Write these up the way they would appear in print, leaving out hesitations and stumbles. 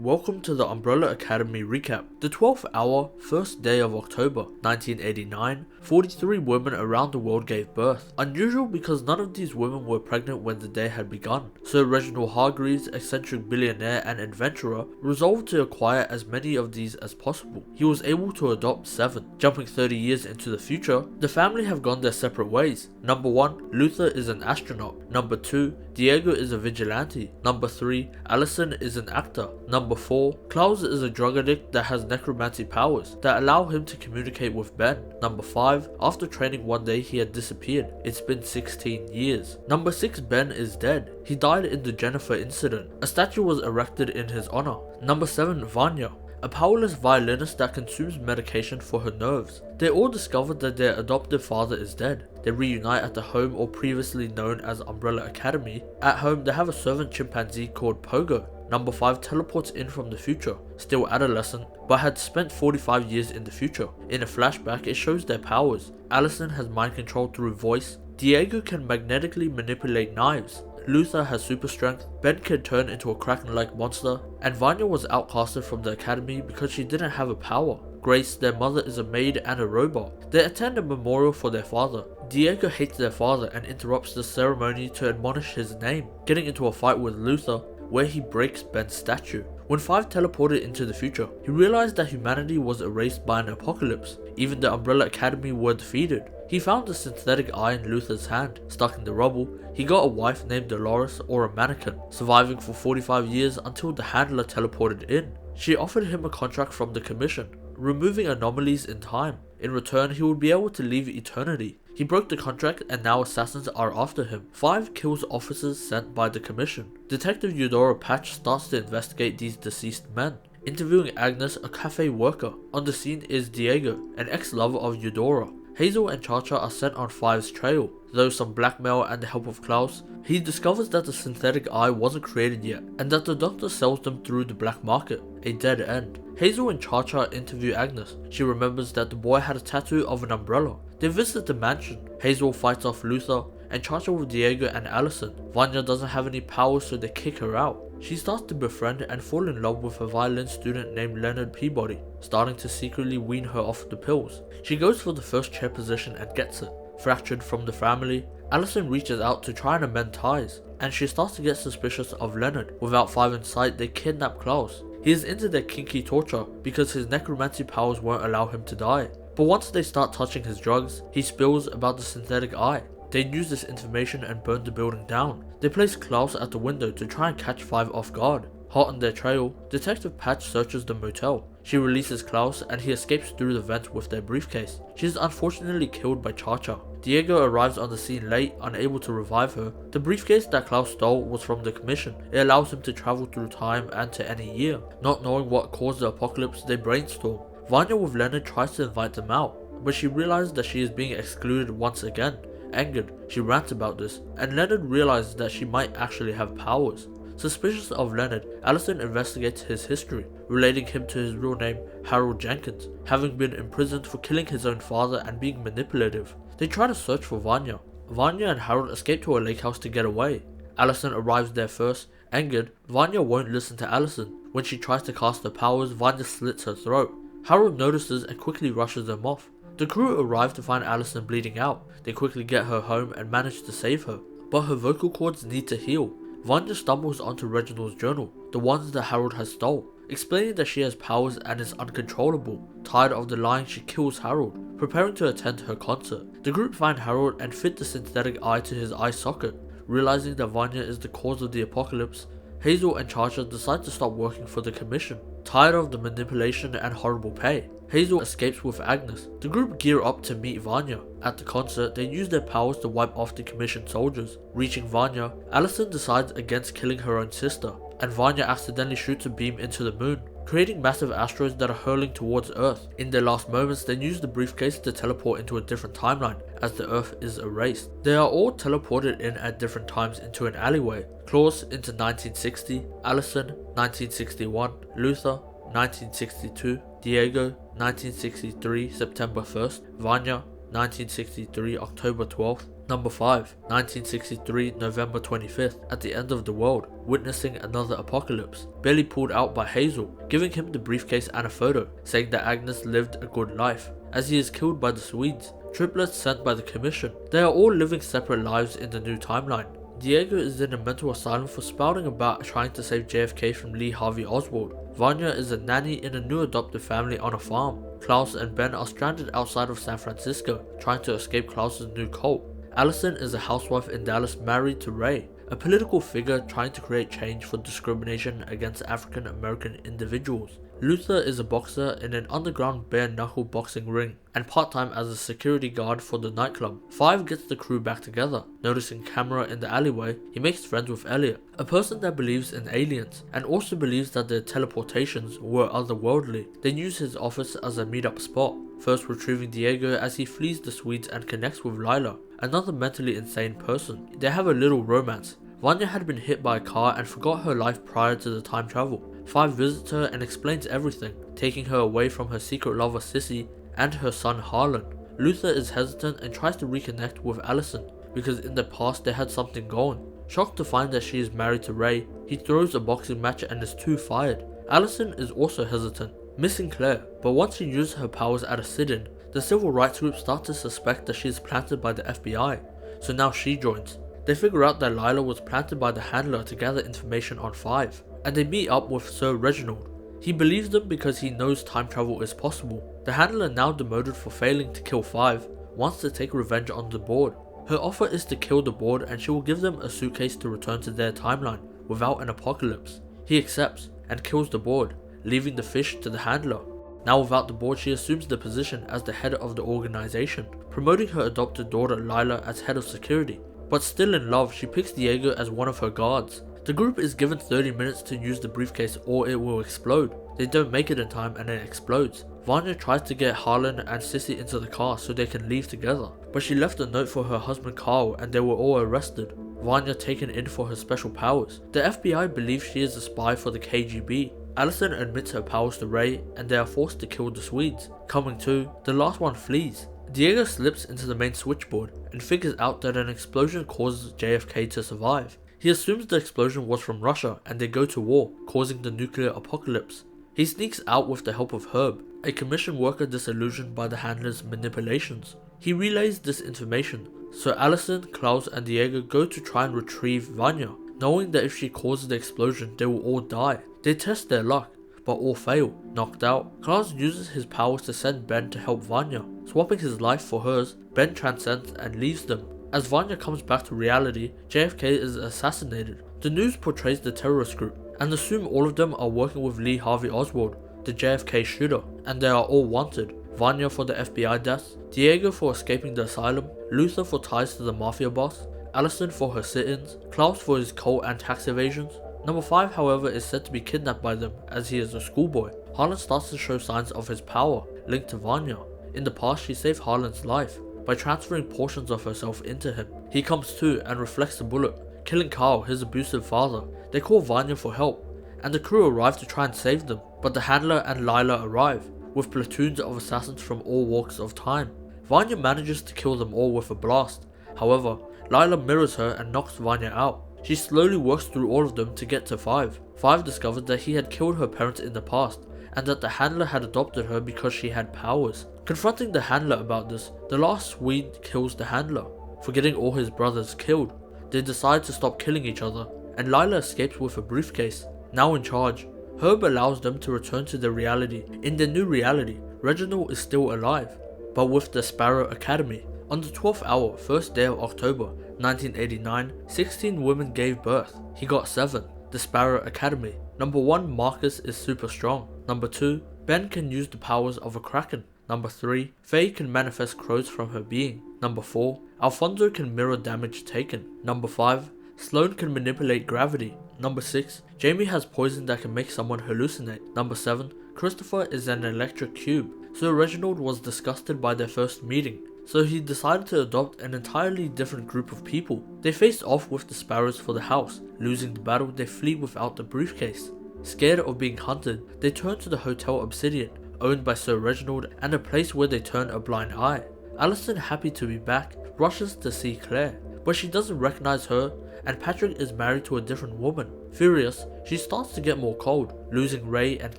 welcome to the Umbrella Academy recap. The 12th hour, first day of October 1989, 43 women around the world gave birth. Unusual because none of these women were pregnant when the day had begun. Sir Reginald Hargreaves, eccentric billionaire and adventurer, resolved to acquire as many of these as possible. He was able to adopt 7. Jumping 30 years into the future, the family have gone their separate ways. Number 1, Luther is an astronaut. Number 2, Diego is a vigilante. Number 3, Allison is an actor. Number 4, Klaus is a drug addict that has necromancy powers that allow him to communicate with Ben. Number 5, after training one day he had disappeared. It's been 16 years. Number 6, Ben is dead. He died in the Jennifer incident. A statue was erected in his honor. Number 7, Vanya, a powerless violinist that consumes medication for her nerves. They all discover that their adoptive father is dead. They reunite at the home, or previously known as Umbrella Academy. At home, they have a servant chimpanzee called Pogo. Number 5 teleports in from the future, still adolescent, but had spent 45 years in the future. In a flashback, it shows their powers. Allison has mind control through voice. Diego can magnetically manipulate knives. Luther has super strength, Ben can turn into a kraken-like monster, and Vanya was outcasted from the academy because she didn't have a power. Grace, their mother, is a maid and a robot. They attend a memorial for their father. Diego hates their father and interrupts the ceremony to admonish his name, getting into a fight with Luther, where he breaks Ben's statue. When 5 teleported into the future, he realized that humanity was erased by an apocalypse. Even the Umbrella Academy were defeated. He found a synthetic eye in Luther's hand, stuck in the rubble. He got a wife named Dolores, or a mannequin, surviving for 45 years until the handler teleported in. She offered him a contract from the commission, removing anomalies in time. In return, he would be able to leave eternity. He broke the contract and now assassins are after him. 5 kills officers sent by the commission. Detective Eudora Patch starts to investigate these deceased men, interviewing Agnes, a cafe worker. On the scene is Diego, an ex-lover of Eudora. Hazel and Cha-Cha are sent on 5's trail. Though some blackmail and the help of Klaus, he discovers that the synthetic eye wasn't created yet, and that the doctor sells them through the black market, a dead end. Hazel and Cha-Cha interview Agnes. She remembers that the boy had a tattoo of an umbrella. They visit the mansion. Hazel fights off Luther, and Cha-Cha with Diego and Allison. Vanya doesn't have any powers, so they kick her out. She starts to befriend and fall in love with a violin student named Leonard Peabody, starting to secretly wean her off the pills. She goes for the first chair position and gets it. Fractured from the family, Allison reaches out to try and amend ties, and she starts to get suspicious of Leonard. Without 5 in sight, they kidnap Klaus. He is into their kinky torture because his necromancy powers won't allow him to die. But once they start touching his drugs, he spills about the synthetic eye. They use this information and burn the building down. They place Klaus at the window to try and catch 5 off guard. Hot on their trail, Detective Patch searches the motel. She releases Klaus and he escapes through the vent with their briefcase. She is unfortunately killed by Cha-Cha. Diego arrives on the scene late, unable to revive her. The briefcase that Klaus stole was from the commission. It allows him to travel through time and to any year. Not knowing what caused the apocalypse, they brainstorm. Vanya with Leonard tries to invite them out, but she realizes that she is being excluded once again. Angered, she rants about this, and Leonard realizes that she might actually have powers. Suspicious of Leonard, Allison investigates his history, relating him to his real name, Harold Jenkins, having been imprisoned for killing his own father and being manipulative. They try to search for Vanya. Vanya and Harold escape to a lake house to get away. Allison arrives there first. Angered, Vanya won't listen to Allison. When she tries to cast her powers, Vanya slits her throat. Harold notices and quickly rushes them off. The crew arrive to find Allison bleeding out. They quickly get her home and manage to save her, but her vocal cords need to heal. Vanya stumbles onto Reginald's journal, the ones that Harold has stole, explaining that she has powers and is uncontrollable. Tired of the lying, she kills Harold, preparing to attend her concert. The group find Harold and fit the synthetic eye to his eye socket. Realizing that Vanya is the cause of the apocalypse, Hazel and Cha-Cha decide to stop working for the commission. Tired of the manipulation and horrible pay, Hazel escapes with Agnes. The group gear up to meet Vanya. At the concert, they use their powers to wipe off the commission soldiers. Reaching Vanya, Allison decides against killing her own sister, and Vanya accidentally shoots a beam into the moon, creating massive asteroids that are hurling towards Earth. In their last moments, they use the briefcase to teleport into a different timeline, as the Earth is erased. They are all teleported in at different times into an alleyway. Klaus into 1960, Allison 1961, Luther 1962, Diego 1963 September 1st, Vanya 1963 October 12th, Number 5. 1963, November 25th, at the end of the world, witnessing another apocalypse. Billy pulled out by Hazel, giving him the briefcase and a photo, saying that Agnes lived a good life, as he is killed by the Swedes. Triplets sent by the Commission. They are all living separate lives in the new timeline. Diego is in a mental asylum for spouting about trying to save JFK from Lee Harvey Oswald. Vanya is a nanny in a new adopted family on a farm. Klaus and Ben are stranded outside of San Francisco, trying to escape Klaus's new cult. Allison is a housewife in Dallas married to Ray, a political figure trying to create change for discrimination against African American individuals. Luther is a boxer in an underground bare-knuckle boxing ring, and part-time as a security guard for the nightclub. Five gets the crew back together. Noticing Camera in the alleyway, he makes friends with Elliot, a person that believes in aliens, and also believes that their teleportations were otherworldly. They use his office as a meet-up spot, first retrieving Diego as he flees the Swedes and connects with Lila, another mentally insane person. They have a little romance. Vanya had been hit by a car and forgot her life prior to the time travel. Five visits her and explains everything, taking her away from her secret lover Sissy and her son Harlan. Luther is hesitant and tries to reconnect with Allison, because in the past they had something going. Shocked to find that she is married to Ray, he throws a boxing match and is too fired. Allison is also hesitant, missing Claire, but once she uses her powers at a sit-in, the civil rights group start to suspect that she is planted by the FBI, so now she joins. They figure out that Lila was planted by the handler to gather information on Five, and they meet up with Sir Reginald. He believes them because he knows time travel is possible. The handler, now demoted for failing to kill Five, wants to take revenge on the board. Her offer is to kill the board and she will give them a suitcase to return to their timeline without an apocalypse. He accepts and kills the board, leaving the fish to the handler. Now without the board, she assumes the position as the head of the organization, promoting her adopted daughter Lila as head of security. But still in love, she picks Diego as one of her guards. The group is given 30 minutes to use the briefcase or it will explode. They don't make it in time and it explodes. Vanya tries to get Harlan and Sissy into the car so they can leave together, but she left a note for her husband Carl and they were all arrested. Vanya taken in for her special powers. The FBI believes she is a spy for the KGB. Allison admits her powers to Ray and they are forced to kill the Swedes. Coming to, the last one flees. Diego slips into the main switchboard and figures out that an explosion causes JFK to survive. He assumes the explosion was from Russia and they go to war, causing the nuclear apocalypse. He sneaks out with the help of Herb, a commission worker disillusioned by the handler's manipulations. He relays this information, so Allison, Klaus and Diego go to try and retrieve Vanya, knowing that if she causes the explosion they will all die. They test their luck, but all fail. Knocked out, Klaus uses his powers to send Ben to help Vanya. Swapping his life for hers, Ben transcends and leaves them. As Vanya comes back to reality, JFK is assassinated. The news portrays the terrorist group, and assume all of them are working with Lee Harvey Oswald, the JFK shooter, and they are all wanted. Vanya for the FBI deaths, Diego for escaping the asylum, Luther for ties to the mafia boss, Allison for her sit-ins, Klaus for his cult and tax evasions. Number 5 however is said to be kidnapped by them as he is a schoolboy. Harlan starts to show signs of his power, linked to Vanya. In the past she saved Harlan's life by transferring portions of herself into him. He comes to and reflects the bullet, killing Carl, his abusive father. They call Vanya for help, and the crew arrive to try and save them, but the handler and Lila arrive, with platoons of assassins from all walks of time. Vanya manages to kill them all with a blast. However, Lila mirrors her and knocks Vanya out. She slowly works through all of them to get to Five. Five discovers that he had killed her parents in the past, and that the handler had adopted her because she had powers. Confronting the handler about this, the last Swede kills the handler, forgetting all his brothers killed. They decide to stop killing each other, and Lila escapes with a briefcase. Now in charge, Herb allows them to return to their reality. In their new reality, Reginald is still alive, but with the Sparrow Academy. On the 12th hour, first day of October 1989, 16 women gave birth. He got 7. The Sparrow Academy. Number 1, Marcus is super strong. Number 2, Ben can use the powers of a kraken. Number 3, Faye can manifest crows from her being. Number 4, Alfonso can mirror damage taken. Number 5, Sloane can manipulate gravity. Number 6, Jamie has poison that can make someone hallucinate. Number 7, Christopher is an electric cube. So Reginald was disgusted by their first meeting, so he decided to adopt an entirely different group of people. They faced off with the Sparrows for the house. Losing the battle, they flee without the briefcase. Scared of being hunted, they turn to the Hotel Obsidian, owned by Sir Reginald, and a place where they turn a blind eye. Allison, happy to be back, rushes to see Claire, but she doesn't recognize her, and Patrick is married to a different woman. Furious, she starts to get more cold, losing Ray and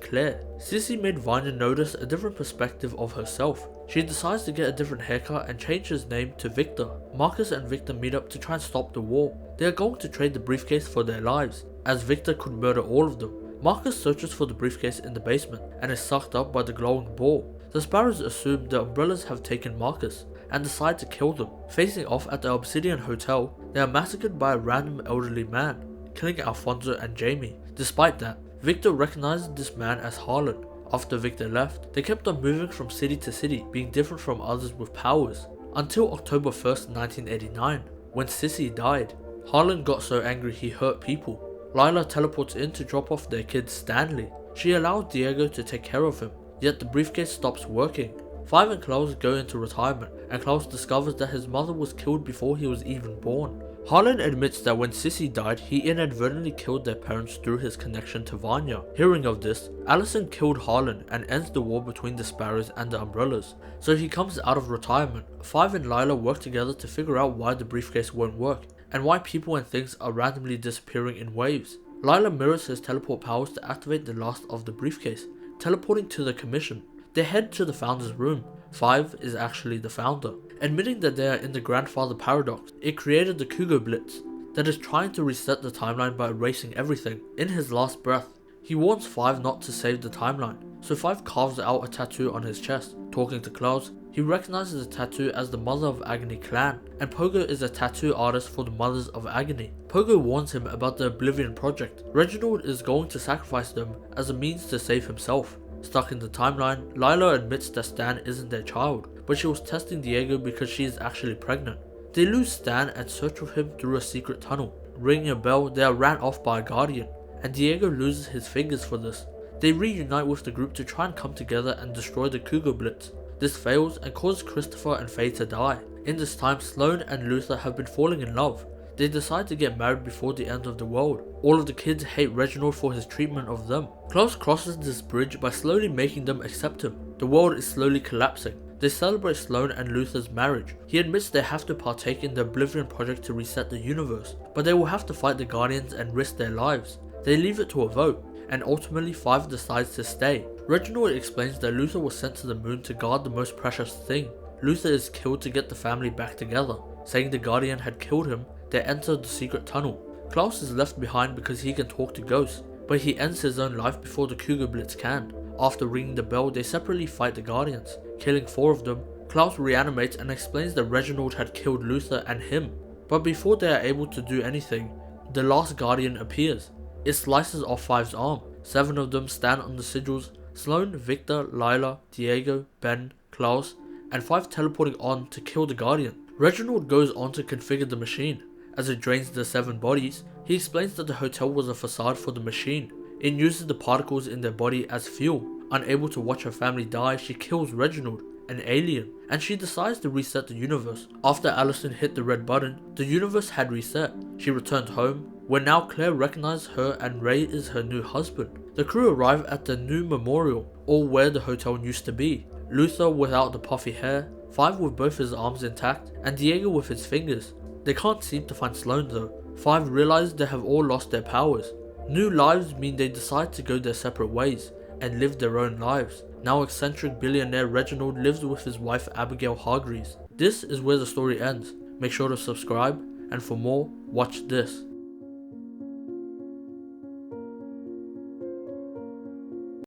Claire. Sissy made Vanya notice a different perspective of herself. She decides to get a different haircut and change his name to Victor. Marcus and Victor meet up to try and stop the war. They are going to trade the briefcase for their lives, as Victor could murder all of them. Marcus searches for the briefcase in the basement and is sucked up by the glowing ball. The Sparrows assume the Umbrellas have taken Marcus and decide to kill them. Facing off at the Obsidian Hotel, they are massacred by a random elderly man, killing Alfonso and Jamie. Despite that, Victor recognizes this man as Harlan. After Victor left, they kept on moving from city to city, being different from others with powers, until October 1st, 1989, when Sissy died. Harlan got so angry he hurt people. Lila teleports in to drop off their kid Stanley. She allows Diego to take care of him, yet the briefcase stops working. Five and Klaus go into retirement, and Klaus discovers that his mother was killed before he was even born. Harlan admits that when Sissy died, he inadvertently killed their parents through his connection to Vanya. Hearing of this, Allison killed Harlan and ends the war between the Sparrows and the Umbrellas, so he comes out of retirement. Five and Lila work together to figure out why the briefcase won't work, and why people and things are randomly disappearing in waves. Lila mirrors his teleport powers to activate the last of the briefcase, teleporting to the commission. They head to the founder's room. Five is actually the founder, admitting that they are in the grandfather paradox. It created the Cougar Blitz that is trying to reset the timeline by erasing everything. In his last breath, he warns Five not to save the timeline, so Five carves out a tattoo on his chest. Talking to Klaus, he recognizes the tattoo as the Mother of Agony clan, and Pogo is a tattoo artist for the Mothers of Agony. Pogo warns him about the Oblivion Project. Reginald is going to sacrifice them as a means to save himself. Stuck in the timeline, Lila admits that Stan isn't their child, but she was testing Diego because she is actually pregnant. They lose Stan and search for him through a secret tunnel. Ringing a bell, they are ran off by a guardian, and Diego loses his fingers for this. They reunite with the group to try and come together and destroy the Cougar Blitz. This fails and causes Christopher and Faye to die. In this time, Sloane and Luther have been falling in love. They decide to get married before the end of the world. All of the kids hate Reginald for his treatment of them. Klaus crosses this bridge by slowly making them accept him. The world is slowly collapsing. They celebrate Sloane and Luther's marriage. He admits they have to partake in the Oblivion Project to reset the universe, but they will have to fight the Guardians and risk their lives. They leave it to a vote, and ultimately Five decides to stay. Reginald explains that Luther was sent to the moon to guard the most precious thing. Luther is killed to get the family back together. Saying the Guardian had killed him, they enter the secret tunnel. Klaus is left behind because he can talk to ghosts, but he ends his own life before the Cougar Blitz can. After ringing the bell, they separately fight the Guardians, killing 4 of them. Klaus reanimates and explains that Reginald had killed Luther and him, but before they are able to do anything, the last Guardian appears. It slices off Five's arm. 7 of them stand on the sigils: Sloane, Victor, Lila, Diego, Ben, Klaus, and 5 teleporting on to kill the Guardian. Reginald goes on to configure the machine. As it drains the 7 bodies, he explains that the hotel was a facade for the machine. It uses the particles in their body as fuel. Unable to watch her family die, she kills Reginald, an alien, and she decides to reset the universe. After Allison hit the red button, the universe had reset. She returned home, where now Claire recognizes her and Ray is her new husband. The crew arrive at the new memorial, or where the hotel used to be. Luther without the puffy hair, Five with both his arms intact, and Diego with his fingers. They can't seem to find Sloane though. Five realize they have all lost their powers. New lives mean they decide to go their separate ways and live their own lives. Now eccentric billionaire Reginald lives with his wife Abigail Hargreaves. This is where the story ends. Make sure to subscribe, and for more, watch this.